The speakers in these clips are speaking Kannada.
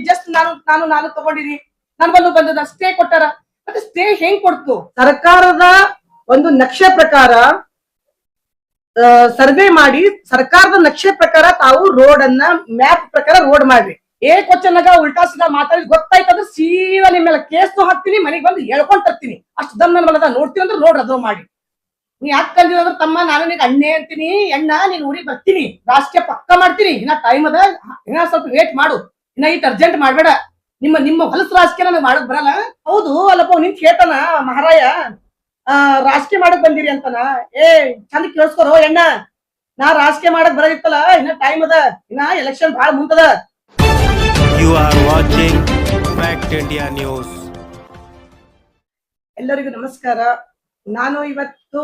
ಜಸ್ಟ್ ನಾನು ತಗೊಂಡಿನಿ, ನನ್ ಬಲ್ಲು ಬಂದದ ಸ್ಟೇ ಕೊಟ್ಟಾರ. ಮತ್ತೆ ಸ್ಟೇ ಹೆಂಗ್ ಕೊಡ್ತು? ಸರ್ಕಾರದ ಒಂದು ನಕ್ಷೆ ಪ್ರಕಾರ ಸರ್ವೆ ಮಾಡಿ, ಸರ್ಕಾರದ ನಕ್ಷೆ ಪ್ರಕಾರ ತಾವು ರೋಡ್ ಅನ್ನ ಮ್ಯಾಪ್ ಪ್ರಕಾರ ರೋಡ್ ಮಾಡ್ರಿ. ಕ್ವಶನ್ ಉಲ್ಟಾ ಸೀದಾ ಮಾತಾಡಿ ಗೊತ್ತಾಯ್ತಂದ್ರೆ ಸೀದಾ ನಿಮ್ಮ ಮೇಲೆ ಕೇಸ್ನು ಹಾಕ್ತೀನಿ, ಮನೆಗೆ ಬಂದು ಹೇಳ್ಕೊಂಡ್ ತರ್ತೀನಿ. ಅಷ್ಟು ದಮ್ ನನ್ ಬಲ್ಲದ. ನೋಡ್ತೀನಿ ಅಂದ್ರೆ ರೋಡ್ ಅದು ಮಾಡಿ. ನೀ ಯಾಕೆ ತಂದಿಲ್ಲ ಅಂದ್ರೆ ತಮ್ಮ ನಾನು ನಿನಗೆ ಅಣ್ಣೆ ಅಂತೀನಿ, ಎಣ್ಣ ನೀನ್ ಊರಿಗೆ ಬರ್ತೀನಿ, ರಾಜಕೀಯ ಪಕ್ಕ ಮಾಡ್ತೀನಿ. ಇನ್ನ ಟೈಮ್ ಅದ, ಇನ್ನ ಸ್ವಲ್ಪ ವೇಟ್ ಮಾಡು, ಇನ್ನ ಇಟ್ ಅರ್ಜೆಂಟ್ ಮಾಡ್ಬೇಡ. ನಿಮ್ಮ ಹೊಲಸ ರಾಜಕೀಯ ನನಗೆ ಮಾಡಕ್ ಬರಲ್ಲ. ಹೌದು ಅಲ್ಲಪ್ಪ, ನಿಂತ ಹೇಳ್ತಾನ ಮಹಾರಾಯ ರಾಜಕೀಯ ಮಾಡಕ್ ಬಂದಿರಿ ಅಂತಾನ. ಚಂದ ಕೇಳಿಸ್ಕೊರೋ ಎಣ್ಣ, ನಾ ರಾಜಕೀಯ ಮಾಡಕ್ ಬರೋದಿತ್ತಲ್ಲ, ಇನ್ನ ಟೈಮ್ ಅದ, ಇನ್ನ ಎಲೆಕ್ಷನ್ ಬಹಳ ಮುಂತದ. You are watching Fact India News. ಎಲ್ಲರಿಗೂ ನಮಸ್ಕಾರ. ನಾನು ಇವತ್ತು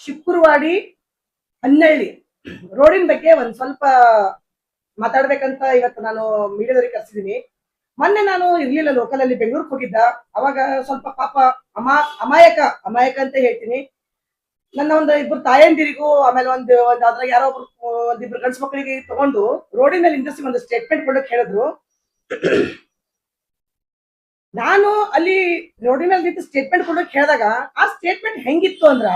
ಶಿಕ್ಕುರವಾಡಿ ಹನ್ನಳ್ಳಿ ರೋಡಿನ ಬಗ್ಗೆ ಒಂದ್ ಸ್ವಲ್ಪ ಮಾತಾಡ್ಬೇಕಂತ ಇವತ್ತು ನಾನು ಮೀಡಿಯಾದವರಿಗೆ ಕರ್ಸಿದೀನಿ. ಮೊನ್ನೆ ನಾನು ಇರ್ಲಿಲ್ಲ, ಲೋಕಲ್ ಅಲ್ಲಿ ಬೆಂಗಳೂರಿಗೆ ಹೋಗಿದ್ದ. ಅವಾಗ ಸ್ವಲ್ಪ ಪಾಪ ಅಮಾಯಕ ಅಂತ ಹೇಳ್ತೀನಿ. ನನ್ನ ಒಂದು ಇಬ್ರು ತಾಯಂದಿರಿಗೂ, ಆಮೇಲೆ ಅದ್ರಾಗ ಯಾರೋ ಒಂದಿಬ್ರು ಗಂಡ್ಸ್ ಮಕ್ಕಳಿಗೆ ತಗೊಂಡು ರೋಡಿನಲ್ಲಿ ನಿಂದಿಸಿ ಒಂದು ಸ್ಟೇಟ್ಮೆಂಟ್ ಕೊಡಕ್ ಹೇಳಿದ್ರು. ನಾನು ಅಲ್ಲಿ ರೋಡಿನಲ್ಲಿ ನಿಂತು ಸ್ಟೇಟ್ಮೆಂಟ್ ಕೊಡಕ್ ಹೇಳಿದಾಗ ಆ ಸ್ಟೇಟ್ಮೆಂಟ್ ಹೆಂಗಿತ್ತು ಅಂದ್ರ,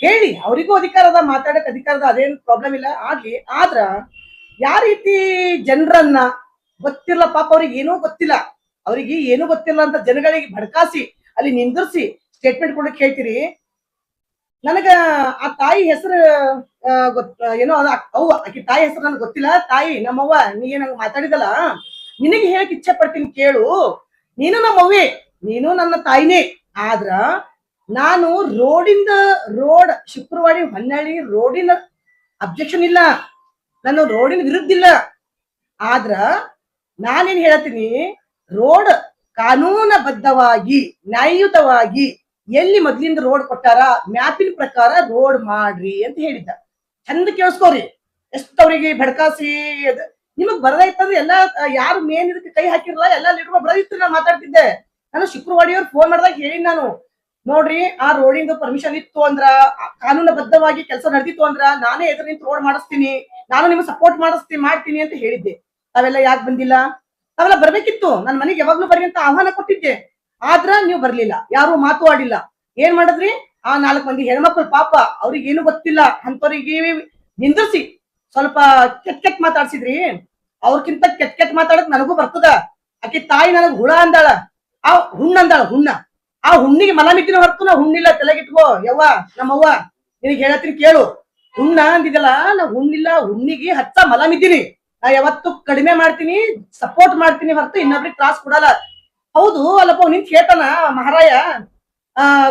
ಹೇಳಿ ಅವರಿಗೂ ಅಧಿಕಾರದ ಮಾತಾಡಕ್ ಅಧಿಕಾರದ ಅದೇನ್ ಪ್ರಾಬ್ಲಮ್ ಇಲ್ಲ ಆಗ್ಲಿ. ಆದ್ರ ಯಾವ ರೀತಿ ಜನರನ್ನ ಗೊತ್ತಿಲ್ಲ, ಪಾಪ ಅವ್ರಿಗೆ ಏನೂ ಗೊತ್ತಿಲ್ಲ, ಅವ್ರಿಗೆ ಏನೂ ಗೊತ್ತಿಲ್ಲ ಅಂತ ಜನಗಳಿಗೆ ಭಡ್ಕಾಸಿ ಅಲ್ಲಿ ನಿಂದಿರ್ಸಿ ಸ್ಟೇಟ್ಮೆಂಟ್ ಕೊಡಕ್ ಹೇಳ್ತೀರಿ. ನನಗ ಆ ತಾಯಿ ಹೆಸರು ಏನೋ ಅವ್ವ, ಆಕಿ ತಾಯಿ ಹೆಸರು ನನಗೆ ಗೊತ್ತಿಲ್ಲ. ತಾಯಿ ನಮ್ಮವ್ವ, ನೀ ನಂಗೆ ಮಾತಾಡಿದಲ್ಲ, ನಿನಗೆ ಹೇಳಕ್ ಇಚ್ಛೆ ಪಡ್ತೀನಿ ಕೇಳು. ನೀನು ನಮ್ಮವ್ವೆ, ನೀನು ನನ್ನ ತಾಯಿನೇ. ಆದ್ರ ನಾನು ರೋಡ್ ಶುಕ್ರವಾಡಿ ಹೊನ್ನಳ್ಳಿ ರೋಡಿನ ಅಬ್ಜೆಕ್ಷನ್ ಇಲ್ಲ, ನಾನು ರೋಡಿನ ವಿರುದ್ಧ ಇಲ್ಲ. ಆದ್ರ ನಾನೇನ್ ಹೇಳ್ತೀನಿ, ರೋಡ್ ಕಾನೂನಬದ್ಧವಾಗಿ ನ್ಯಾಯಯುತವಾಗಿ ಎಲ್ಲಿ ಮೊದ್ಲಿಂದ ರೋಡ್ ಕೊಟ್ಟಾರ ಮ್ಯಾಪಿನ ಪ್ರಕಾರ ರೋಡ್ ಮಾಡ್ರಿ ಅಂತ ಹೇಳಿದ್ದ. ಚಂದ ಕೇಳಿಸ್ಕೋರಿ. ಎಷ್ಟು ಅವ್ರಿಗೆ ಭಡ್ಕಾಸಿ ನಿಮಗ್ ಬರದೈತಂದ್ರೆ ಎಲ್ಲಾ ಯಾರು ಮೇನ್ ಇದಕ್ಕೆ ಕೈ ಹಾಕಿರಲ್ಲ, ಎಲ್ಲಾ ಲೀಡರ್ ಬರದಿತ್ತು. ನಾನು ಮಾತಾಡ್ತಿದ್ದೆ. ನಾನು ಶುಕ್ರವಾಡಿಯವ್ರು ಫೋನ್ ಮಾಡಿದಾಗ ಹೇಳಿ, ನಾನು ನೋಡ್ರಿ ಆ ರೋಡಿಂದ ಪರ್ಮಿಷನ್ ಇತ್ತು ಅಂದ್ರ, ಕಾನೂನಬದ್ಧವಾಗಿ ಕೆಲಸ ನಡೆದಿತ್ತು ಅಂದ್ರ ನಾನೇ ಎದುರು ನಿಂತು ರೋಡ್ ಮಾಡಿಸ್ತೀನಿ, ನಾನು ನಿಮ್ಗೆ ಸಪೋರ್ಟ್ ಮಾಡ್ತೀನಿ ಅಂತ ಹೇಳಿದ್ದೆ. ತಾವೆಲ್ಲ ಯಾಕೆ ಬಂದಿಲ್ಲ? ತಾವೆಲ್ಲ ಬರ್ಬೇಕಿತ್ತು, ನನ್ ಮನೆಗೆ ಯಾವಾಗ್ಲೂ ಬರ್ರಿ ಅಂತ ಆಹ್ವಾನ ಕೊಟ್ಟಿದ್ದೆ. ಆದ್ರ ನೀವು ಬರ್ಲಿಲ್ಲ, ಯಾರು ಮಾತು ಆಡಿಲ್ಲ. ಏನ್ ಮಾಡಿದ್ರಿ? ಆ 4 ಮಂದಿ ಹೆಣ್ಮಕ್ಳು ಪಾಪ, ಅವ್ರಿಗೆ ಏನು ಗೊತ್ತಿಲ್ಲ ಅಂತವ್ರಿಗೆ ನಿಂದಿರ್ಸಿ ಸ್ವಲ್ಪ ಕೆಟ್ಟ ಮಾತಾಡ್ಸಿದ್ರಿ. ಅವ್ರಕ್ಕಿಂತ ಕೆಟ್ಟ ಮಾತಾಡಕ್ ನನಗೂ ಬರ್ತದ. ಆಕಿ ತಾಯಿ ನನಗ್ ಹುಳ ಅಂದಾಳ, ಆ ಹುಣ್ಣ ಆ ಹುಣ್ಣಿಗೆ ಮಲ ಮಿಟ್ಟಿನ ಹೊರತು ನಾ ಹುಣ್ಣಿಲ್ಲ, ತಲೆಗಿಟ್ಕೋ ಯವ್ವ ನಮ್ಮವ್ವ, ನಿನಗೆ ಹೇಳತ್ತೀನಿ ಕೇಳು. ಹುಣ್ಣ ಅಂದಿದ್ದಲ್ಲ, ನಾ ಹುಣ್ಣಿಲ್ಲ, ಹುಣ್ಣಿಗೆ ಹಚ್ಚ ಮಲ ಮಿದ್ದೀನಿ. ನಾ ಯಾವತ್ತು ಕಡಿಮೆ ಮಾಡ್ತೀನಿ, ಸಪೋರ್ಟ್ ಮಾಡ್ತೀನಿ ಹೊರತು ಇನ್ನೊಬ್ರಿಗೆ ತ್ರಾಸ್ ಕೊಡಲ್ಲ. ಹೌದು ಅಲ್ಲಪ್ಪ, ನಿಂತ ಹೇಳ್ತಾನ ಮಹಾರಾಯ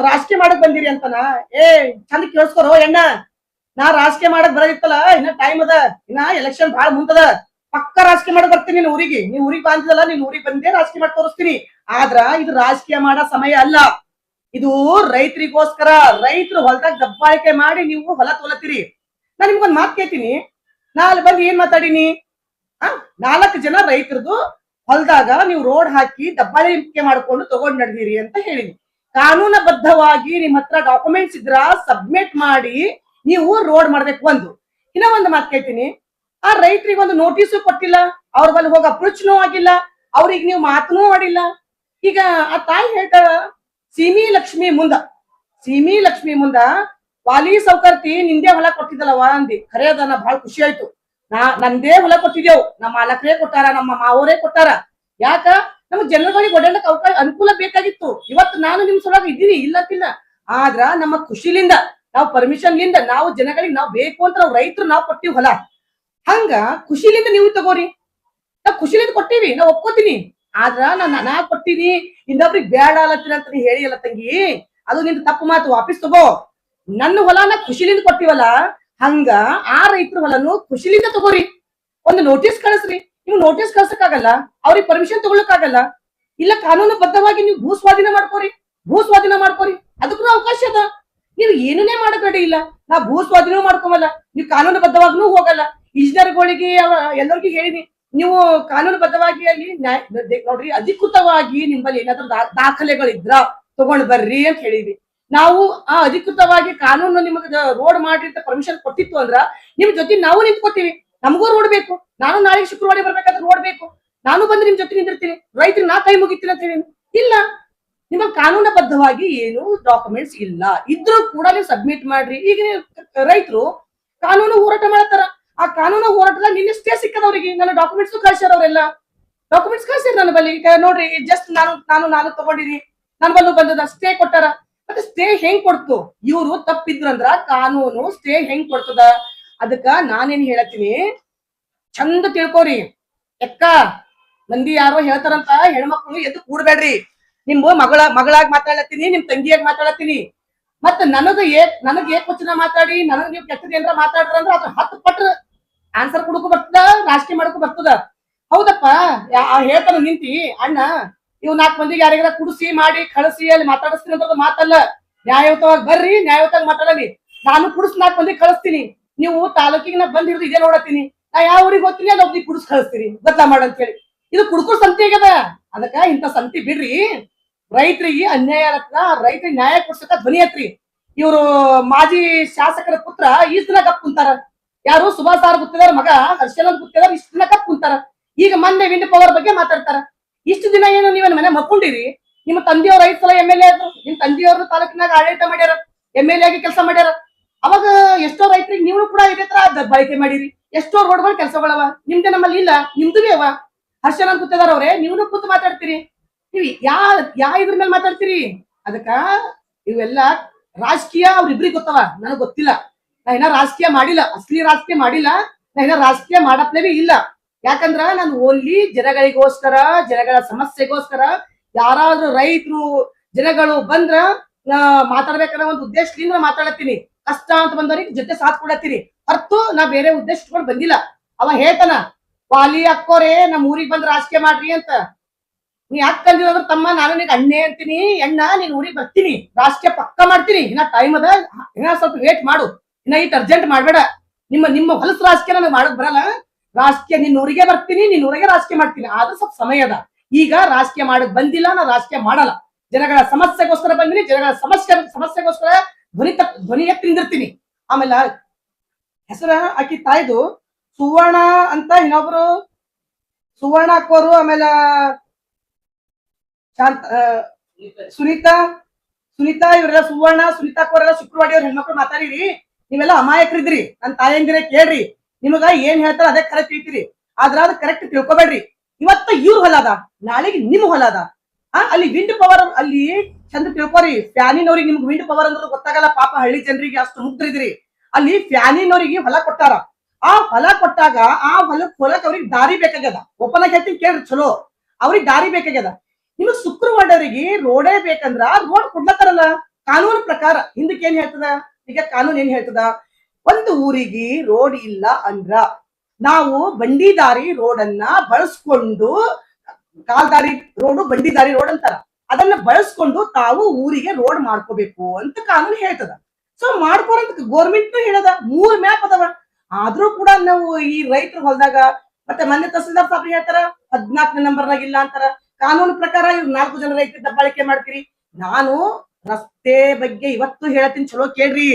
ರಾಜಕೀಯ ಮಾಡಕ್ ಬಂದಿರಿ ಅಂತಾನ. ಚಂದ ಕೇಳಿಸ್ಕೊರೋ ಎಣ್ಣ, ನಾ ರಾಜಕೀಯ ಮಾಡಕ್ ಬರೋದಿತ್ತಲ್ಲ, ಇನ್ನ ಟೈಮ್ ಅದ, ಇನ್ನ ಎಲೆಕ್ಷನ್ ಬಹಳ ಮುಂದದ, ಪಕ್ಕ ರಾಜಕೀಯ ಮಾಡಕ್ ಬರ್ತೀನಿ. ನೀನ್ ಊರಿಗೆ ಬಂದಿದ್ದಲ್ಲ, ನೀನ್ ಊರಿಗೆ ಬಂದೇ ರಾಜಕೀಯ ಮಾಡಿ ತೋರಿಸ್ತೀನಿ. ಆದ್ರ ಇದು ರಾಜಕೀಯ ಮಾಡೋ ಸಮಯ ಅಲ್ಲ, ಇದು ರೈತರಿಗೋಸ್ಕರ. ರೈತರು ಹೊಲದಾಗ ದಬ್ಬಾಳಿಕೆ ಮಾಡಿ ನೀವು ಹೊಲ ತೊಲತ್ತೀರಿ. ನಾ ನಿಮ್ಗೊಂದ್ ಮಾತು ಕೇಳ್ತೀನಿ. ನಾ ಅಲ್ಲಿ ಬಂದು ಏನ್ ಮಾತಾಡಿನಿ? 4 ಜನ ರೈತರದು ಹೊಲದಾಗ ನೀವು ರೋಡ್ ಹಾಕಿ ದಬ್ಬಾಳಿಕೆ ಮಾಡ್ಕೊಂಡು ತಗೊಂಡ್ ನಡೆದಿರಿ ಅಂತ ಹೇಳಿನಿ. ಕಾನೂನಬದ್ಧವಾಗಿ ನಿಮ್ ಹತ್ರ ಡಾಕ್ಯುಮೆಂಟ್ಸ್ ಇದ್ರ ಸಬ್ಮಿಟ್ ಮಾಡಿ ನೀವು ರೋಡ್ ಮಾಡ್ಬೇಕು. ಇನ್ನ ಒಂದು ಮಾತು ಕೇಳ್ತೀನಿ, ಆ ರೈತರಿಗೆ ಒಂದು ನೋಟಿಸು ಕೊಟ್ಟಿಲ್ಲ, ಅವ್ರ ಬಲ್ಲಿ ಹೋಗಿ ಅಪ್ರೋಚ್ನೂ ಆಗಿಲ್ಲ, ಅವ್ರಿಗೆ ನೀವು ಮಾತನೂ ಮಾಡಿಲ್ಲ. ಈಗ ಆ ತಾಯಿ ಹೇಳ್ತಾಳ, ಸೀಮಿ ಲಕ್ಷ್ಮಿ ಮುಂದ ವಾಲಿ ಸೌಕರ್ತಿ ನಿಂದೇ ಹೊಲ ಕೊಟ್ಟಿದ್ದಲ್ಲವ ಅಂದಿ. ಖರೆ ಅದನ್ನ ಬಹಳ ಖುಷಿ ಆಯ್ತು. ನಂದೇ ಹೊಲ ಕೊಟ್ಟಿದ್ದೇವು, ನಮ್ಮ ಮಾಲಕರೇ ಕೊಟ್ಟಾರ, ನಮ್ಮ ಮಾವರೇ ಕೊಟ್ಟಾರ. ಯಾಕ? ನಮ್ಮ ಜನಗಳಿಗೆ ಓಡಾಡಕ್ ಅವಕಾಶ ಅನುಕೂಲ ಬೇಕಾಗಿತ್ತು. ಇವತ್ತು ನಾನು ನಿಮ್ ಸಲುವಾಗಿ ಇದ್ದೀನಿ, ಇಲ್ಲತ್ತಿಲ್ಲ. ಆದ್ರ ನಮ್ಮ ಖುಷಿಲಿಂದ, ನಾವು ಪರ್ಮಿಷನ್ಲಿಂದ, ನಾವು ಜನಗಳಿಗೆ ನಾವು ಬೇಕು ಅಂತ ನಾವು ರೈತರು ನಾವು ಕೊಟ್ಟಿವಿ ಹೊಲ. ಹಂಗ ಖುಷಿಲಿಂದ ನೀವು ತಗೋರಿ. ನಾವ್ ಖುಷಿಲಿಂದ ಕೊಟ್ಟಿವಿ, ನಾವ್ ಒಪ್ಕೋತೀನಿ. ಆದ್ರ ನಾ ಕೊಟ್ಟಿನಿ, ಇನ್ನೊಬ್ರಿಗೆ ಬೇಡ ಅಲ್ಲತ್ತೀನಿ ಅಂತ ಹೇಳಿ ಅಲ್ಲ ತಂಗಿ, ಅದು ನಿಂದ ತಪ್ಪು ಮಾತು. ವಾಪಸ್ ತಗೋ. ನನ್ನ ಹೊಲನ ಖುಷಿಲಿಂದ ಕೊಟ್ಟಿವಲ್ಲ, ಹಂಗ ಆ ರೈತರ ಹೊಲನು ಖುಷಿಲಿಂದ ತಗೋರಿ. ಒಂದು ನೋಟಿಸ್ ಕಳಿಸ್ರಿ. ನೀವು ನೋಟಿಸ್ ಕಳ್ಸಕ್ಕಾಗಲ್ಲ, ಅವ್ರಿಗೆ ಪರ್ಮಿಷನ್ ತಗೊಳಕ್ಕಾಗಲ್ಲ, ಇಲ್ಲ ಕಾನೂನುಬದ್ಧವಾಗಿ ನೀವು ಭೂ ಸ್ವಾಧೀನ ಮಾಡ್ಕೋರಿ. ಅದಕ್ಕೂ ಅವಕಾಶ ಅದ. ನೀವು ಏನನ್ನೇ ಮಾಡಕ್ ರೆಡಿ ಇಲ್ಲ. ನಾ ಭೂ ಸ್ವಾಧೀನ ಮಾಡ್ಕೊಮಲ್ಲ, ನೀವು ಕಾನೂನುಬದ್ಧವಾಗ್ನೂ ಹೋಗಲ್ಲ. ಇಂಜಿನಿಯರ್ಗಳಿಗೆ ಎಲ್ಲರಿಗೂ ಹೇಳಿನಿ, ನೀವು ಕಾನೂನುಬದ್ಧವಾಗಿ ಅಲ್ಲಿ ನೋಡ್ರಿ, ಅಧಿಕೃತವಾಗಿ ನಿಮ್ಮಲ್ಲಿ ಏನಾದ್ರೂ ದಾಖಲೆಗಳಿದ್ರ ತಗೊಂಡ್ ಬರ್ರಿ ಅಂತ ಹೇಳಿದ್ವಿ. ನಾವು ಆ ಅಧಿಕೃತವಾಗಿ ಕಾನೂನು ನಿಮಗೆ ರೋಡ್ ಮಾಡ್ರಿ ಅಂತ ಪರ್ಮಿಷನ್ ಕೊಟ್ಟಿತ್ತು ಅಂದ್ರ ನಿಮ್ ಜೊತೆ ನಾವು ನಿಂತ್ಕೋತೀವಿ. ನಮಗೂ ರೋಡ್ ಬೇಕು. ನಾನು ನಾಳೆ ಶುಕ್ರವಾರ ಬರ್ಬೇಕಾದ್ರೆ ರೋಡ್ ಬೇಕು. ನಾನು ಬಂದು ನಿಮ್ ಜೊತೆ ನಿಂತಿರ್ತೀನಿ, ರೈತರಿಗೆ ನಾ ಕೈ ಮುಗಿತೀನಿ ಅಂತ ಹೇಳಿ. ಇಲ್ಲ, ನಿಮ್ಮ ಕಾನೂನುಬದ್ಧವಾಗಿ ಏನು ಡಾಕ್ಯುಮೆಂಟ್ಸ್ ಇಲ್ಲ, ಇದ್ರೂ ಕೂಡ ನೀವು ಸಬ್ಮಿಟ್ ಮಾಡ್ರಿ. ಈಗ ರೈತರು ಕಾನೂನು ಹೋರಾಟ ಮಾಡ್ತಾರ, ಆ ಕಾನೂನು ಹೋರಾಟದಾಗ ನಿನ್ನೆ ಸ್ಟೇ ಸಿಕ್ಕದವ್ರಿಗೆ, ನನ್ನ ಡಾಕ್ಯುಮೆಂಟ್ಸ್ ಕಳ್ಸ್ಯಾರ, ಅವರೆಲ್ಲ ಡಾಕ್ಯುಮೆಂಟ್ಸ್ ಕಳ್ಸ್ಯಾರ ನನ್ನ ಬಲ್ಲಿ. ಈಗ ನೋಡ್ರಿ, ಜಸ್ಟ್ ನಾನು ತಗೊಂಡಿರಿ, ನನ್ ಬಂದದ ಸ್ಟೇ ಕೊಟ್ಟಾರ. ಮತ್ತೆ ಸ್ಟೇ ಹೆಂಗ್ ಕೊಡ್ತು? ಇವ್ರು ತಪ್ಪಿದ್ರಂದ್ರ ಕಾನೂನು ಸ್ಟೇ ಹೆಂಗ್ ಕೊಡ್ತದ? ಅದಕ್ಕ ನಾನೇನ್ ಹೇಳತ್ತೀನಿ, ಚಂದ ತಿಳ್ಕೊರಿ. ಎಕ್ಕ ಮಂದಿ ಯಾರೋ ಹೇಳ್ತಾರಂತ ಹೆಣ್ಮಕ್ಳು ಎದ್ದು ಕೂಡ್ಬೇಡ್ರಿ. ನಿಮ್ ಮಗಳಾಗಿ ಮಾತಾಡತ್ತೀನಿ, ನಿಮ್ ತಂಗಿಯಾಗಿ ಮಾತಾಡತ್ತೀನಿ. ಮತ್ತ ನನಗ ಏಕವಚನ ಮಾತಾಡಿ ನನಗ್ ನೀವು ಕೆಟ್ಟದ ಏನಾರ ಮಾತಾಡ್ರಂದ್ರ ಅದ್ರ 10 ಪಟ್ಟ ಆನ್ಸರ್ ಕೊಡಕು ಬರ್ತದ, ರಾಜಕೀಯ ಮಾಡಕು ಬರ್ತದ. ಹೌದಪ್ಪ, ಹೇಳ್ತಾನ ನಿಂತಿ ಅಣ್ಣ, ಇವ್ 4 ಮಂದಿಗೆ ಯಾರಿಗಾರ ಕುಡಿಸಿ ಮಾಡಿ ಕಳಿಸಿ ಅಲ್ಲಿ ಮಾತಾಡಿಸ್ತೀನಿ ಅಂತ ಮಾತಲ್ಲ. ನ್ಯಾಯಯುತವಾಗಿ ಬರ್ರಿ, ನ್ಯಾಯಯುತವಾಗಿ ಮಾತಾಡಲಿ. ನಾನು ಕುಡಿಸ್ 4 ಮಂದಿಗೆ ಕಳಿಸ್ತೀನಿ. ನೀವು ತಾಲೂಕಿಗೆ ನಾ ಬಂದ್ ಹಿಡಿದು ಇದೇ ನೋಡತ್ತೀನಿ. ನಾ ಯಾವ ಊರಿಗೆ ಹೋಗ್ತೀನಿ ಅಲ್ಲಿ ಒಬ್ರಿಗೆ ಕುಡಿಸ್ ಕಳಿಸ್ತೀರಿ, ಬದ್ಲಾ ಮಾಡಂತ ಹೇಳಿ. ಇದು ಕುಡ್ಕೋ ಸಂತಿ ಆಗ್ಯದ. ಅದಕ್ಕ ಇಂಥ ಸಂತಿ ಬಿಡ್ರಿ. ರೈತರಿಗೆ ಅನ್ಯಾಯ ಆಗತ್ತ, ರೈತರಿಗೆ ನ್ಯಾಯ ಕೊಡ್ಸಕ ಧ್ವನಿ ಹತ್ರಿ. ಇವರು ಮಾಜಿ ಶಾಸಕರ ಪುತ್ರ ಇಷ್ಟ ದಿನ ಕಪ್ ಕುಂತಾರ. ಯಾರು ಸುಭಾಷ್ ಆರ್ ಗುತ್ತಿದಾರ ಮಗ ಹರ್ಷನಂದ್ ಗುತ್ತಿದಾರ ಇಷ್ಟ ದಿನ ಕಪ್ ಕುಂತಾರ. ಈಗ ಮೊನ್ನೆ ವಿಂಡ್ ಪವರ್ ಬಗ್ಗೆ ಮಾತಾಡ್ತಾರ. ಇಷ್ಟು ದಿನ ಏನು ನೀವೇನ್ ಮನೆ ಮಕ್ಕೊಂಡಿರಿ? ನಿಮ್ಮ ತಂದೆಯವ್ರ 5 ಸಲ MLA ಆದ್ರು, ನಿಮ್ ತಂದೆಯವ್ರ ತಾಲೂಕಿನಾಗ ಆಡಳಿತ ಮಾಡ್ಯಾರ, MLA ಆಗಿ ಕೆಲಸ ಮಾಡ್ಯಾರ. ಅವಾಗ ಎಷ್ಟೋ ರೈತರಿಗೆ ನೀವು ಕೂಡ ಇದೇ ತರ ಬಳಕೆ ಮಾಡಿರಿ. ಎಷ್ಟೋ ರೋಡ್ಗಳು ಕೆಲಸಗಳವ, ನಿಮ್ದೆ ನಮ್ಮಲ್ಲಿ ಇಲ್ಲ, ನಿಮ್ದು ಅವ. ಹರ್ಷನಂದ್ ಗುತ್ತಿದಾರ ಅವ್ರೆ, ನೀವು ಕೂತು ಮಾತಾಡ್ತೀರಿ. ನೀವು ಯಾ ಇದ್ರ ಮೇಲೆ ಮಾತಾಡ್ತೀರಿ? ಅದಕ್ಕ ಇವೆಲ್ಲ ರಾಜಕೀಯ ಅವ್ರಿಬ್ರಿಗೆ ಗೊತ್ತವ, ನನಗ್ ಗೊತ್ತಿಲ್ಲ. ನಾ ಏನ ರಾಜಕೀಯ ಮಾಡಿಲ್ಲ, ಅಸಲಿ ರಾಜಕೀಯ ಮಾಡಿಲ್ಲ. ನಾ ಏನ ರಾಜಕೀಯ ಮಾಡಪ್ಲೇವಿ ಇಲ್ಲ. ಯಾಕಂದ್ರ ನಾನು ಓನ್ಲಿ ಜನಗಳಿಗೋಸ್ಕರ, ಜನಗಳ ಸಮಸ್ಯೆಗೋಸ್ಕರ, ಯಾರಾದ್ರೂ ರೈತರು ಜನಗಳು ಬಂದ್ರ ಮಾತಾಡ್ಬೇಕನ್ನೋ ಒಂದು ಉದ್ದೇಶದಿಂದ ಮಾತಾಡತ್ತೀನಿ. ಕಷ್ಟ ಅಂತ ಬಂದವ್ರಿಗೆ ಜೊತೆ ಸಾಥ್ ಕೊಡತ್ತೀನಿ ಹೊರತು ನಾ ಬೇರೆ ಉದ್ದೇಶ ಇಟ್ಕೊಂಡು ಬಂದಿಲ್ಲ. ಅವ ಹೇಳ್ತಾನ, ವಾಲಿ ಅಕ್ಕೋರೆ ನಮ್ ಊರಿಗೆ ಬಂದ್ ರಾಜಕೀಯ ಮಾಡ್ರಿ ಅಂತ. ನೀ ಅಕ್ಕಂದಿರೋದ್ರ ತಮ್ಮ, ನಾನು ನಿನಗೆ ಅಣ್ಣೆ ಅಂತೀನಿ, ಅಣ್ಣ ನೀನ್ ಊರಿಗೆ ಬರ್ತೀನಿ, ರಾಜಕೀಯ ಪಕ್ಕ ಮಾಡ್ತೀನಿ. ಇನ್ನ ಟೈಮ್ ಅದ, ಇನ್ನ ಸ್ವಲ್ಪ ವೇಟ್ ಮಾಡು, ಇನ್ನ ಇಟ್ ಅರ್ಜೆಂಟ್ ಮಾಡ್ಬೇಡ. ನಿಮ್ಮ ಹೊಲಸು ರಾಜಕೀಯ ನನಗೆ ಮಾಡಕ್ ಬರಲ್ಲ. ರಾಜಕೀಯ ನಿನ್ನ ಊರಿಗೆ ಬರ್ತೀನಿ, ನಿನ್ನ ಊರಿಗೆ ರಾಜಕೀಯ ಮಾಡ್ತೀನಿ, ಆದ್ರೆ ಸ್ವಲ್ಪ ಸಮಯ ಅದ. ಈಗ ರಾಜಕೀಯ ಮಾಡಕ್ ಬಂದಿಲ್ಲ, ನಾ ರಾಜಕೀಯ ಮಾಡಲ್ಲ. ಜನಗಳ ಸಮಸ್ಯೆಗೋಸ್ಕರ ಬಂದಿನಿ, ಜನಗಳ ಸಮಸ್ಯೆಗೋಸ್ಕರ ಧ್ವನಿ ಎತ್ತಿ ನಿಂದಿರ್ತೀನಿ. ಆಮೇಲೆ ಹೆಸರ ಆಕಿ ತಾಯ್ದು ಸುವರ್ಣ ಅಂತ, ಇನ್ನೊಬ್ರು ಸುವರ್ಣ ಅಕ್ಕೋರು, ಆಮೇಲೆ ಸುನೀತಾ ಇವರೆಲ್ಲ, ಸುವರ್ಣ ಸುನೀತಾ ಅಕ್ಕೋರೆಲ್ಲ ಶುಕ್ರವಾಡಿ ಅವ್ರ ಹೆಣ್ಮಕ್ಳು ಮಾತಾಡಿರಿ. ನೀವೆಲ್ಲ ಅಮಾಯಕರಿದ್ರಿ, ನನ್ನ ತಾಯಂದಿರ ಕೇಳ್ರಿ. ನಿಮಗ ಏನ್ ಹೇಳ್ತಾರ ಅದೇ ಕರೆಕ್ಟ್ ತಿಳ್ತೀರಿ, ಆದ್ರ ಅದು ಕರೆಕ್ಟ್ ತಿಳ್ಕೊಬೇಡ್ರಿ. ಇವತ್ತ ಇವ್ರ ಹೊಲ ಅದ, ನಾಳೆಗೆ ನಿಮ್ ಹೊಲ ಅದ. ಅಲ್ಲಿ ವಿಂಡ್ ಪವರ್, ಅಲ್ಲಿ ಚಂದ ತಿಳ್ಕೊರಿ. ಫ್ಯಾನಿನವ್ರಿಗೆ ನಿಮ್ಗೆ ವಿಂಡ್ ಪವರ್ ಅಂದ್ರೆ ಗೊತ್ತಾಗಲ್ಲ ಪಾಪ, ಹಳ್ಳಿ ಜನರಿಗೆ ಅಷ್ಟು ಮುಗ್ದ್ರಿದ್ರಿ. ಅಲ್ಲಿ ಫ್ಯಾನಿನವ್ರಿಗೆ ಹೊಲ ಕೊಟ್ಟಾರ. ಆ ಹೊಲ ಕೊಟ್ಟಾಗ ಆ ಹೊಲಕ್ ಅವ್ರಿಗೆ ದಾರಿ ಬೇಕಾಗ್ಯದ. ಓಪನ್ ಆಗಿ ಹೇಳ್ತೀನಿ ಕೇಳ್ರಿ, ಚಲೋ ಅವ್ರಿಗೆ ದಾರಿ ಬೇಕಾಗ್ಯದ. ನಿಮಗ್ ಶುಕ್ರವಾಡರಿಗೆ ರೋಡೇ ಬೇಕಂದ್ರ ರೋಡ್ ಕೊಡ್ಲತ್ತಾರಲ್ಲ ಕಾನೂನು ಪ್ರಕಾರ. ಹಿಂದಕ್ಕೆ ಏನ್ ಹೇಳ್ತದ? ಈಗ ಕಾನೂನ್ ಏನ್ ಹೇಳ್ತದ? ಒಂದು ಊರಿಗೆ ರೋಡ್ ಇಲ್ಲ ಅಂದ್ರ ನಾವು ಬಂಡಿದಾರಿ ರೋಡ್ ಅನ್ನ ಬಳಸ್ಕೊಂಡು, ಕಾಲ್ದಾರಿ ರೋಡು ಬಂಡಿದಾರಿ ರೋಡ್ ಅಂತಾರ, ಅದನ್ನ ಬಳಸ್ಕೊಂಡು ತಾವು ಊರಿಗೆ ರೋಡ್ ಮಾಡ್ಕೋಬೇಕು ಅಂತ ಕಾನೂನು ಹೇಳ್ತದ. ಸೊ ಮಾಡ್ಕೋರಂತ ಗೋರ್ಮೆಂಟ್ ಹೇಳದ. 3 ಮ್ಯಾಪ್ ಅದಾವ. ಆದ್ರೂ ಕೂಡ ನಾವು ಈ ರೈತರ ಹೊಲದಾಗ, ಮತ್ತೆ ಮೊನ್ನೆ ತಹಸೀಲ್ದಾರ್ ಸಾಬ್ರಿ ಹೇಳ್ತಾರ 14ನೇ ನಂಬರ್ನಾಗ ಇಲ್ಲ ಅಂತಾರ. ಕಾನೂನು ಪ್ರಕಾರ ಇವ್ರು 4 ಜನ ರೈತರಿಗೆ ದಬ್ಬಾಳಿಕೆ ಮಾಡ್ತೀರಿ. ನಾನು ರಸ್ತೆ ಬಗ್ಗೆ ಇವತ್ತು ಹೇಳ್ತೀನಿ, ಚಲೋ ಕೇಳ್ರಿ.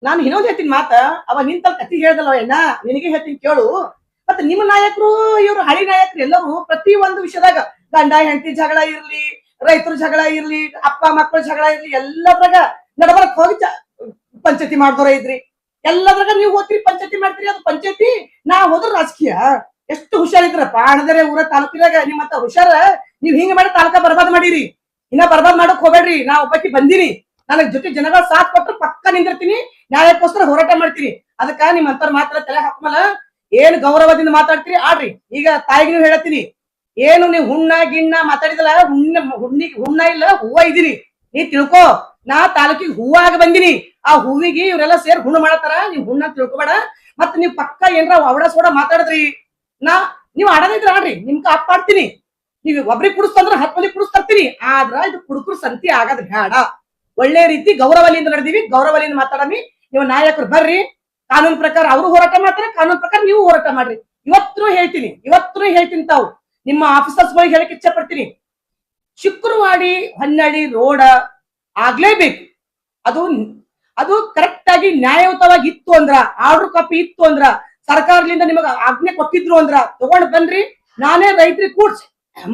ನಾನು ಇನ್ನೊಂದು ಹೇಳ್ತೀನಿ ಮಾತ, ಅವ ನಿಂತಲ್ ಕತಿ ಹೇಳ್ದಲ್ಲ ಅಣ್ಣ, ನಿನಗೆ ಹೇಳ್ತೀನಿ ಕೇಳು. ಮತ್ತೆ ನಿಮ್ಮ ನಾಯಕರು, ಇವ್ರು ಹಳಿ ನಾಯಕರು ಎಲ್ಲರೂ ಪ್ರತಿ ಒಂದು ವಿಷಯದಾಗ ಗಂಡ ಹೆಂಡತಿ ಜಗಳ ಇರ್ಲಿ, ರೈತರ ಜಗಳ ಇರ್ಲಿ, ಅಪ್ಪ ಮಕ್ಕಳ ಜಗಳ ಇರ್ಲಿ, ಎಲ್ಲದ್ರಾಗ ನಡಬರಕ್ ಹೋಗಿ ಪಂಚಾಯತಿ ಮಾಡ್ದವ್ರ ಇದ್ರಿ. ಎಲ್ಲದ್ರಾಗ ನೀವು ಹೋಗ್ತೀರಿ ಪಂಚಾಯತಿ ಮಾಡ್ತೀರಿ. ಅದು ಪಂಚಾಯತಿ, ನಾ ಹೋದ್ರ ರಾಜಕೀಯ. ಎಷ್ಟು ಹುಷಾರಿದ್ರಪ್ಪ ಅಣದರೆ ಊರ ತಾಲೂಕಿನಾಗ. ನಿಮ್ಮಂತ ಹುಷಾರ ನೀವ್ ಹಿಂಗ ಮಾಡಿ ತಾಲೂಕ ಬರ್ಬಾದ್ ಮಾಡಿರಿ. ಇನ್ನ ಬರ್ಬಾದ್ ಮಾಡಕ್ ಹೋಗ್ಬೇಡ್ರಿ. ನಾ ಒಬ್ಬಾಕಿ ಬಂದಿನಿ, ನನಗ್ ಜೊತೆ ಜನಗಳ ಸಾಥ್ ಕೊಟ್ರು ಪಕ್ಕ ನಿಂದಿರ್ತೀನಿ, ನ್ಯಾಯಕ್ಕೋಸ್ಕರ ಹೋರಾಟ ಮಾಡ್ತೀನಿ. ಅದಕ್ಕ ನಿಮ್ಮಂತರ ಮಾತ್ರ ತಲೆ ಹಾಕಮಲ್ಲ. ಏನ್ ಗೌರವದಿಂದ ಮಾತಾಡ್ತೀರಿ ಆಡ್ರಿ. ಈಗ ತಾಯಿಗೆ ನೀವು ಹೇಳತ್ತೀನಿ, ಏನು ನೀವು ಹುಣ್ಣ ಗಿಣ್ಣ ಮಾತಾಡಿದಲ್ಲ, ಹುಣ್ಣ ಇಲ್ಲ ಹೂವ ಇದೀನಿ, ನೀ ತಿಳ್ಕೊ. ನಾ ತಾಲೂಕಿಗೆ ಹೂವ ಆಗ ಬಂದಿನಿ. ಆ ಹೂವಿಗೆ ಇವ್ರೆಲ್ಲ ಸೇರ್ ಹುಣ್ಣು ಮಾಡತಾರ, ನೀವ್ ಹುಣ್ಣ ತಿಳ್ಕೊಬೇಡ. ಮತ್ ನೀವ್ ಪಕ್ಕ ಏನ್ರ ಅವಡ ಸೋಡ ಮಾತಾಡಿದ್ರಿ, ನೀವ್ ಆಡದಿದ್ರ ಆಡ್ರಿ, ನಿಮ್ಗ ಅಪ್ಪ ಆಡ್ತೀನಿ. ನೀವ್ ಒಬ್ರಿಗೆ ಕುಡಿಸ್ತಂದ್ರ 10 ಮಂದಿ ಕುಡಿಸ್ತರ್ತೀನಿ. ಆದ್ರ ಇದು ಕುಡುಕರು ಸಂತಿ ಆಗದ್ ಬೇಡ. ಒಳ್ಳೆ ರೀತಿ ಗೌರವಲಿಂದ ನಡೆದಿವಿ, ಗೌರವಲಿಂದ ಮಾತಾಡಮಿ. ನೀವು ನಾಯಕರು ಬರ್ರಿ, ಕಾನೂನು ಪ್ರಕಾರ ಅವರು ಹೋರಾಟ ಮಾಡ್ತಾರೆ, ಕಾನೂನು ಪ್ರಕಾರ ನೀವು ಹೋರಾಟ ಮಾಡ್ರಿ. ಇವತ್ತು ಹೇಳ್ತೀನಿ ತಾವು ನಿಮ್ಮ ಆಫೀಸರ್ಸ್ ಗಳಿಗೆ ಹೇಳಕ್ ಇಚ್ಛೆ ಪಡ್ತೀನಿ. ಶುಕ್ರವಾಡಿ ಹೊನ್ನಳ್ಳಿ ರೋಡ್ ಆಗ್ಲೇಬೇಕು. ಅದು ಕರೆಕ್ಟ್ ಆಗಿ ನ್ಯಾಯಯುತವಾಗಿ ಇತ್ತು ಅಂದ್ರ, ಆರ್ಡರ್ ಕಾಪಿ ಇತ್ತು ಅಂದ್ರ, ಸರ್ಕಾರದಿಂದ ನಿಮಗ ಆಜ್ಞೆ ಕೊಟ್ಟಿದ್ರು ಅಂದ್ರ ತಗೊಂಡ್ ಬನ್ರಿ, ನಾನೇ ರೈತರಿಗೆ ಕೂಡ್ಸಿ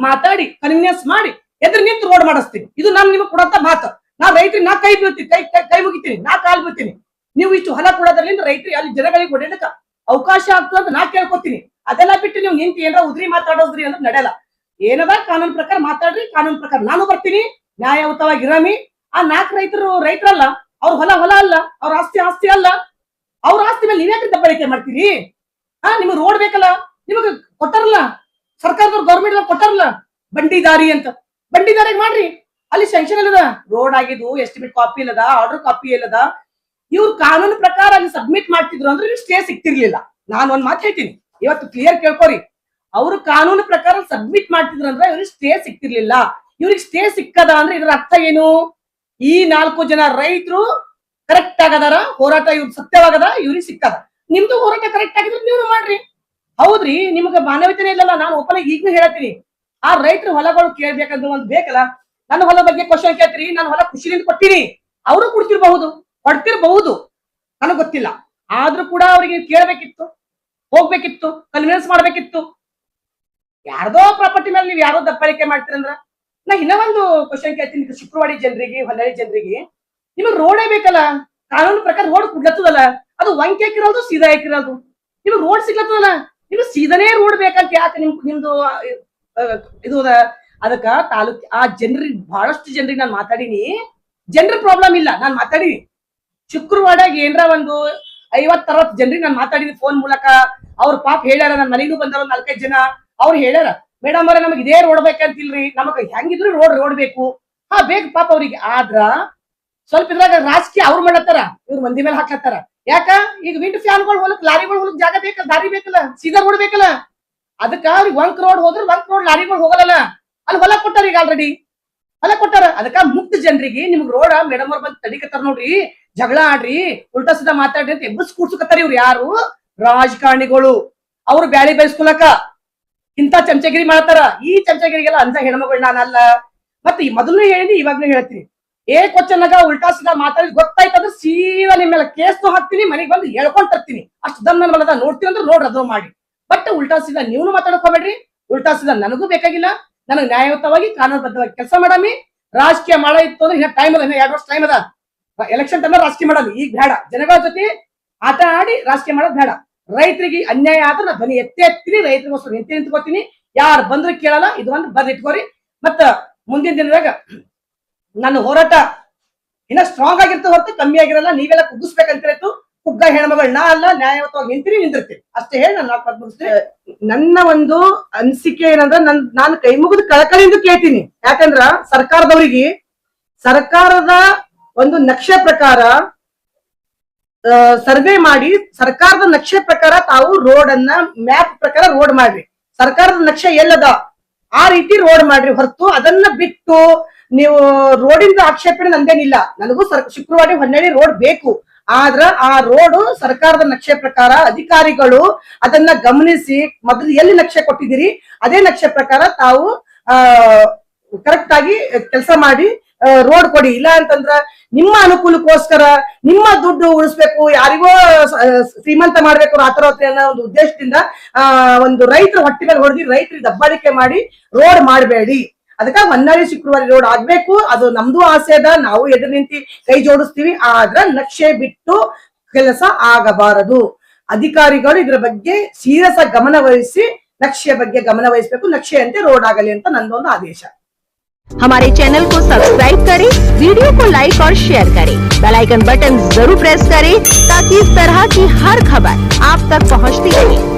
ಮಾತಾಡಿ ಕನ್ವಿನ್ಸ್ ಮಾಡಿ ಎದುರು ನಿಂತು ರೋಡ್ ಮಾಡಿಸ್ತೀನಿ. ಇದು ನಾನು ನಿಮಗೆ ಕೊಡಂತ ಮಾತು. ನಾ ರೈತರಿಗೆ ನಾ ಕೈ ಬೀಳ್ತೀನಿ, ಕೈ ಮುಗಿತೀನಿ, ನಾ ಕಾಲ್ ಬೀಳ್ತೀನಿ. ನೀವು ಇಷ್ಟು ಹೊಲ ಕೊಡೋದ್ರಿಂದ ರೈತರಿಗೆ ಅಲ್ಲಿ ಜನಗಳಿಗೆ ಓಡಾಡಕ ಅವಕಾಶ ಆಗ್ತದೆ ಅಂತ ನಾ ಕೇಳ್ಕೊತೀನಿ. ಅದೆಲ್ಲ ಬಿಟ್ಟು ನೀವು ನಿಂತು ಏನಾರ ಉದ್ರಿ ಮಾತಾಡೋದ್ರಿ ಅಂದ್ರೆ ನಡೆಯಲ್ಲ. ಏನದ ಕಾನೂನು ಪ್ರಕಾರ ಮಾತಾಡ್ರಿ, ಕಾನೂನು ಪ್ರಕಾರ ನಾನು ಬರ್ತೀನಿ, ನ್ಯಾಯಯುತವಾಗಿ ಇರಾಮಿ. ಆ 4 ರೈತರಲ್ಲ, ಅವ್ರ ಹೊಲ ಅಲ್ಲ, ಅವ್ರ ಆಸ್ತಿ ಅಲ್ಲ. ಅವ್ರ ಆಸ್ತಿ ಮೇಲೆ ನೀವ್ಯಾಕೆ ದಬ್ಬಾಳಿಕೆ ಮಾಡ್ತೀರಿ? ನಿಮಗೆ ರೋಡ್ ಬೇಕಲ್ಲ, ನಿಮಗೆ ಕೊಟ್ಟಾರಲ್ಲ ಸರ್ಕಾರದವ್ರು, ಗೌರ್ಮೆಂಟ್ ಕೊಟ್ಟಾರಲ್ಲ ಬಂಡಿದಾರಿ ಅಂತ, ಬಂಡಿದಾರಿಗೆ ಮಾಡ್ರಿ. ಅಲ್ಲಿ ಸ್ಯಾಂಕ್ಷನ್ ಇಲ್ಲದ, ರೋಡ್ ಆಗಿದ್ದು ಎಸ್ಟಿಮೇಟ್ ಕಾಪಿ ಇಲ್ಲದ, ಆರ್ಡರ್ ಕಾಪಿ ಇಲ್ಲದ. ಇವ್ರು ಕಾನೂನು ಪ್ರಕಾರ ಅಲ್ಲಿ ಸಬ್ಮಿಟ್ ಮಾಡ್ತಿದ್ರು ಅಂದ್ರೆ ಇವ್ರು ಸ್ಟೇ ಸಿಗ್ತಿರ್ಲಿಲ್ಲ. ನಾನು ಒಂದ್ ಮಾತು ಹೇಳ್ತೀನಿ, ಇವತ್ತು ಕ್ಲಿಯರ್ ಕೇಳ್ಕೊರಿ. ಅವರು ಕಾನೂನು ಪ್ರಕಾರ ಸಬ್ಮಿಟ್ ಮಾಡ್ತಿದ್ರು ಅಂದ್ರೆ ಇವ್ರಿಗೆ ಸ್ಟೇ ಸಿಗ್ತಿರ್ಲಿಲ್ಲ. ಇವ್ರಿಗೆ ಸ್ಟೇ ಸಿಕ್ಕದ ಅಂದ್ರೆ ಇದರ ಅರ್ಥ ಏನು? ಈ 4 ಜನ ರೈತರು ಕರೆಕ್ಟ್ ಆಗದಾರ, ಹೋರಾಟ ಇವ್ರು ಸತ್ಯವಾಗದ, ಇವ್ರಿಗೆ ಸಿಕ್ಕದ. ನಿಮ್ದು ಹೋರಾಟ ಕರೆಕ್ಟ್ ಆಗಿದ್ರೆ ನೀವು ಮಾಡ್ರಿ. ಹೌದ್ರಿ, ನಿಮ್ಗೆ ಮಾನವೀಯತೆ ಇಲ್ಲಲ್ಲ. ನಾನು ಓಪನ್ ಆಗಿ ಈಗಲೂ ಹೇಳ್ತೀನಿ, ಆ ರೈತರ ಹೊಲಗಳು ಕೇಳ್ಬೇಕಂದ್ರೆ ಒಂದ್ ಬೇಕಲ್ಲ. ನನ್ನ ಹೊಲ ಬಗ್ಗೆ ಕ್ವಶನ್ ಕೇಳ್ತೀರಿ, ನಾನು ಹೊಲ ಖುಷಿಯಿಂದ ಕೊಟ್ಟಿನಿ, ಅವರು ಕೊಡ್ತಿರ್ಬಹುದು, ನನಗ್ ಗೊತ್ತಿಲ್ಲ. ಆದ್ರೂ ಕೂಡ ಅವ್ರಿಗೆ ಕೇಳ್ಬೇಕಿತ್ತು, ಹೋಗ್ಬೇಕಿತ್ತು, ಕನ್ವಿನ್ಸ್ ಮಾಡ್ಬೇಕಿತ್ತು. ಯಾರ್ದೋ ಪ್ರಾಪರ್ಟಿ ಮೇಲೆ ನೀವು ಯಾರೋ ದಬ್ಬಾಳಿಕೆ ಮಾಡ್ತೀರಂದ್ರ ನಾ ಇನ್ನೂ ಒಂದು ಕ್ವಶನ್ ಕೇಳ್ತೀನಿ. ಶುಕ್ರವಾಡಿ ಜನರಿಗೆ, ಹೊನ್ನಾಳಿ ಜನರಿಗೆ, ನಿಮಗೆ ರೋಡೇ ಬೇಕಲ್ಲ. ಕಾನೂನು ಪ್ರಕಾರ ರೋಡ್ ಕುಡ್ಲತ್ತದಲ್ಲ, ಅದು ವಂಕೆ ಹಾಕಿರೋದು ಸೀದಾ ಹಾಕಿರೋದು. ನಿಮ್ಗೆ ರೋಡ್ ಸಿಗ್ಲತ್ತದಲ್ಲ, ನಿಮ್ಗೆ ಸೀದಾನೇ ರೋಡ್ ಬೇಕಂತ ಯಾಕೆ ನಿಮ್ದು ಇದು ಅದಕ್ಕ ತಾಲೂಕ್ ಆ ಜನರಿಗೆ, ಬಹಳಷ್ಟು ಜನರಿಗೆ ನಾನು ಮಾತಾಡಿನಿ. ಜನರ ಪ್ರಾಬ್ಲಮ್ ಇಲ್ಲ, ನಾನು ಮಾತಾಡಿನಿ. ಶುಕ್ರವಾಡಾಗ ಏನ್ರ ಒಂದು 50-60 ಜನರಿಗೆ ನಾನು ಮಾತಾಡಿನಿ ಫೋನ್ ಮೂಲಕ. ಅವ್ರ ಪಾಪ ಹೇಳ್ಯಾರ, ನನ್ನ ಮನೆಗೂ ಬಂದಾರ 4-5 ಜನ. ಅವ್ರು ಹೇಳ್ಯಾರ, ಮೇಡಮ್ ಅವ್ರೆ ನಮಗೆ ಇದೇ ರೋಡ್ ಬೇಕಂತಿಲ್ರಿ, ನಮಗ್ ಹೆಂಗಿದ್ರು ರೋಡ್ ಬೇಕು. ಬೇಕು ಪಾಪ ಅವ್ರಿಗೆ. ಆದ್ರ ಸ್ವಲ್ಪ ಇದ್ರಾಗ ರಾಜಕೀಯ ಅವ್ರು ಮಾಡತ್ತಾರ, ಇವ್ರು ಮಂದಿ ಮೇಲೆ ಹಾಕ್ಲತ್ತಾರ. ಯಾಕ? ಈಗ ವಿಂಡ್ ಫ್ಯಾನ್ಗಳು ಹೊಲಕ್, ಲಾರಿಗಳು ಹೊಲಕ್ ಜಾಗ ಬೇಕಲ್ಲ, ದಾರಿ ಬೇಕಲ್ಲ, ಸೀದಾ ರೋಡ್ ಬೇಕಲ್ಲ. ಅದಕ್ಕ ಅವ್ರಿಗೆ 1 ರೋಡ್ ಹೋದ್ರೆ 1 ರೋಡ್ ಲಾರಿಗಳು ಹೋಗಲ್ಲ. ಅಲ್ಲಿ ಹೊಲ ಕೊಟ್ಟಾರ, ಈಗ ಆಲ್ರೆಡಿ ಹೊಲ ಕೊಟ್ಟಾರ. ಅದಕ್ಕ ಮುಕ್ತ ಜನರಿಗೆ ನಿಮ್ಗ್ ರೋಡ ಮೇಡಮ್ ಅವ್ರ ಬಂದ್ ತಡಿಕತ್ತಾರ ನೋಡ್ರಿ, ಜಗಳ ಆಡ್ರಿ, ಉಲ್ಟಾ ಸೀದಾ ಮಾತಾಡ್ರಿ ಅಂತ ಎಬ್ಬಸ್ ಕೂಡ್ಸಕತ್ತಾರ. ಇವ್ರು ಯಾರು? ರಾಜಕಾರಣಿಗಳು. ಅವ್ರು ಬ್ಯಾಳಿ ಬಯಸ್ಕೊಳಕ ಇಂತ ಚಮಚಗಿರಿ ಮಾಡ್ತಾರ. ಈ ಚಮಚಗಿರಿಗೆಲ್ಲ ಅಂಜ ಹೆಣ್ಮಗಳು ನಾನಲ್ಲ. ಮತ್ತೆ ಮೊದಲು ಹೇಳಿನಿ, ಇವಾಗ್ಲೂ ಹೇಳ್ತೀನಿ, ಕ್ವಶನ್ನಾಗ ಉಲ್ಟಾ ಸೀದಾ ಮಾತಾಡಿ ಗೊತ್ತಾಯ್ತಂದ್ರೆ ಸೀದಾ ನಿಮ್ಮ ಮೇಲೆ ಕೇಸ್ನು ಹಾಕ್ತೀನಿ, ಮನೆಗೆ ಬಂದು ಹೇಳ್ಕೊಂಡ್ ತರ್ತೀನಿ. ಅಷ್ಟು ದಮ್ ನನ್ನ ಮಲದ ನೋಡ್ತೀವಿ ಅಂದ್ರೆ ನೋಡ್ರಿ, ಅದು ಮಾಡಿ. ಬಟ್ ಉಲ್ಟಾ ಸೀದಾ ನೀವು ಮಾತಾಡಕ್ ಹೋಗ್ಬೇಡ್ರಿ. ಉಲ್ಟಾ ಸೀದಾ ನನಗೂ ಬೇಕಾಗಿಲ್ಲ. ನನಗೆ ನ್ಯಾಯಯುತವಾಗಿ ಕಾನೂನುಬದ್ಧವಾಗಿ ಕೆಲಸ ಮಾಡಮಿ. ರಾಜಕೀಯ ಮಾಡ ಇತ್ತು ಅಂದ್ರೆ ಇನ್ನ ಟೈಮ್ ಅದ, 2 ವರ್ಷ ಟೈಮ್ ಅದ. ಎಲೆಕ್ಷನ್ ಟೈಮ್ ರಾಜಕೀಯ ಮಾಡಲ್ಲ. ಈಗ ಬೇಡ, ಜನಗಳ ಜೊತೆ ಆಟ ಆಡಿ ರಾಜಕೀಯ ಮಾಡೋದು ಬೇಡ. ರೈತರಿಗೆ ಅನ್ಯಾಯ ಆದ್ರೆ ನಾ ಧ್ವನಿ ಎತ್ತೀನಿ, ರೈತರಿಗೋಸ್ಕರ ನಿಂತ್ಕೋತೀನಿ. ಯಾರು ಬಂದ್ರೆ ಕೇಳಲ್ಲ. ಇದು ಒಂದು ಬರ್ದಿಟ್ಕೋರಿ. ಮತ್ತ ಮುಂದಿನ ದಿನದಾಗ ನನ್ನ ಹೋರಾಟ ಇನ್ನ ಸ್ಟ್ರಾಂಗ್ ಆಗಿರ್ತದೆ ಹೊರತು ಕಮ್ಮಿ ಆಗಿರಲ್ಲ. ನೀವೆಲ್ಲ ಕುಗ್ಗಿಸ್ಬೇಕಂತಿರತ್ತು. ಕುಗ್ಗ ಹೆಣ್ಮಗಳು ನಾ ಅಲ್ಲ, ನ್ಯಾಯಯುತವಾಗಿ ನಿಂತಿರ್ತೀನಿ ಅಷ್ಟೇ ಹೇಳಿ ನಾನು ಮುಗಿಸ್ತೀನಿ. ನನ್ನ ಒಂದು ಅನಿಸಿಕೆ ಏನಂದ್ರೆ, ನಾನು ಕೈ ಮುಗಿದು ಕಳಕಳಿಯಿಂದ ಕೇಳ್ತೀನಿ. ಯಾಕಂದ್ರ ಸರ್ಕಾರದ ಒಂದು ನಕ್ಷೆ ಪ್ರಕಾರ ಸರ್ವೆ ಮಾಡಿ, ಸರ್ಕಾರದ ನಕ್ಷೆ ಪ್ರಕಾರ ತಾವು ರೋಡ್ ಅನ್ನ ಮ್ಯಾಪ್ ಪ್ರಕಾರ ರೋಡ್ ಮಾಡ್ರಿ. ಸರ್ಕಾರದ ನಕ್ಷೆ ಎಲ್ಲದ ಆ ರೀತಿ ರೋಡ್ ಮಾಡ್ರಿ ಹೊರತು ಅದನ್ನ ಬಿಟ್ಟು ನೀವು ರೋಡಿಂದ ಆಕ್ಷೇಪಣೆ ನಂದೇನಿಲ್ಲ. ನನಗೂ ಶುಕ್ರವಾಡಿ ಹೊನ್ನಾಳಿ ರೋಡ್ ಬೇಕು. ಆದ್ರ ಆ ರೋಡ್ ಸರ್ಕಾರದ ನಕ್ಷೆ ಪ್ರಕಾರ ಅಧಿಕಾರಿಗಳು ಅದನ್ನ ಗಮನಿಸಿ, ಮೊದಲು ಎಲ್ಲಿ ನಕ್ಷೆ ಕೊಟ್ಟಿದ್ದೀರಿ ಅದೇ ನಕ್ಷೆ ಪ್ರಕಾರ ತಾವು ಕರೆಕ್ಟ್ ಆಗಿ ಕೆಲಸ ಮಾಡಿ ರೋಡ್ ಕೊಡಿ. ಇಲ್ಲ ಅಂತಂದ್ರ ನಿಮ್ಮ ಅನುಕೂಲಕ್ಕೋಸ್ಕರ ನಿಮ್ಮ ದುಡ್ಡು ಉಳಿಸ್ಬೇಕು, ಯಾರಿಗೋ ಶ್ರೀಮಂತ ಮಾಡ್ಬೇಕು ರಾತ್ರೋತ್ರಿ ಅನ್ನೋ ಒಂದು ಉದ್ದೇಶದಿಂದ ಒಂದು ರೈತರ ಹೊಟ್ಟೆ ಮೇಲೆ ಹೊಡೆದಿ ರೈತರಿಗೆ ದಬ್ಬಾಳಿಕೆ ಮಾಡಿ ರೋಡ್ ಮಾಡಬೇಡಿ. ಅದಕ್ಕ ಹೊನ್ನಾಳಿ ಶುಕ್ರವಾರಿ ರೋಡ್ ಆಗ್ಬೇಕು. ಅದು ನಮ್ದು ಆಸೆ ಅದ, ನಾವು ಎದುರು ನಿಂತಿ ಕೈ ಜೋಡಿಸ್ತೀವಿ. ಆದ್ರ ನಕ್ಷೆ ಬಿಟ್ಟು ಕೆಲಸ ಆಗಬಾರದು. ಅಧಿಕಾರಿಗಳು ಇದ್ರ ಬಗ್ಗೆ ಸೀರಿಯಸ್ ಆಗಿ ಗಮನ ವಹಿಸಿ ನಕ್ಷೆ ಬಗ್ಗೆ ಗಮನ ವಹಿಸಬೇಕು. ನಕ್ಷೆಯಂತೆ ರೋಡ್ ಆಗಲಿ ಅಂತ ನಂದೊಂದು ಆದೇಶ. हमारे चैनल को सब्सक्राइब करें, वीडियो को लाइक और शेयर करें, बेल आइकन बटन जरूर प्रेस करें ताकि इस तरह की हर खबर आप तक पहुंचती रहे।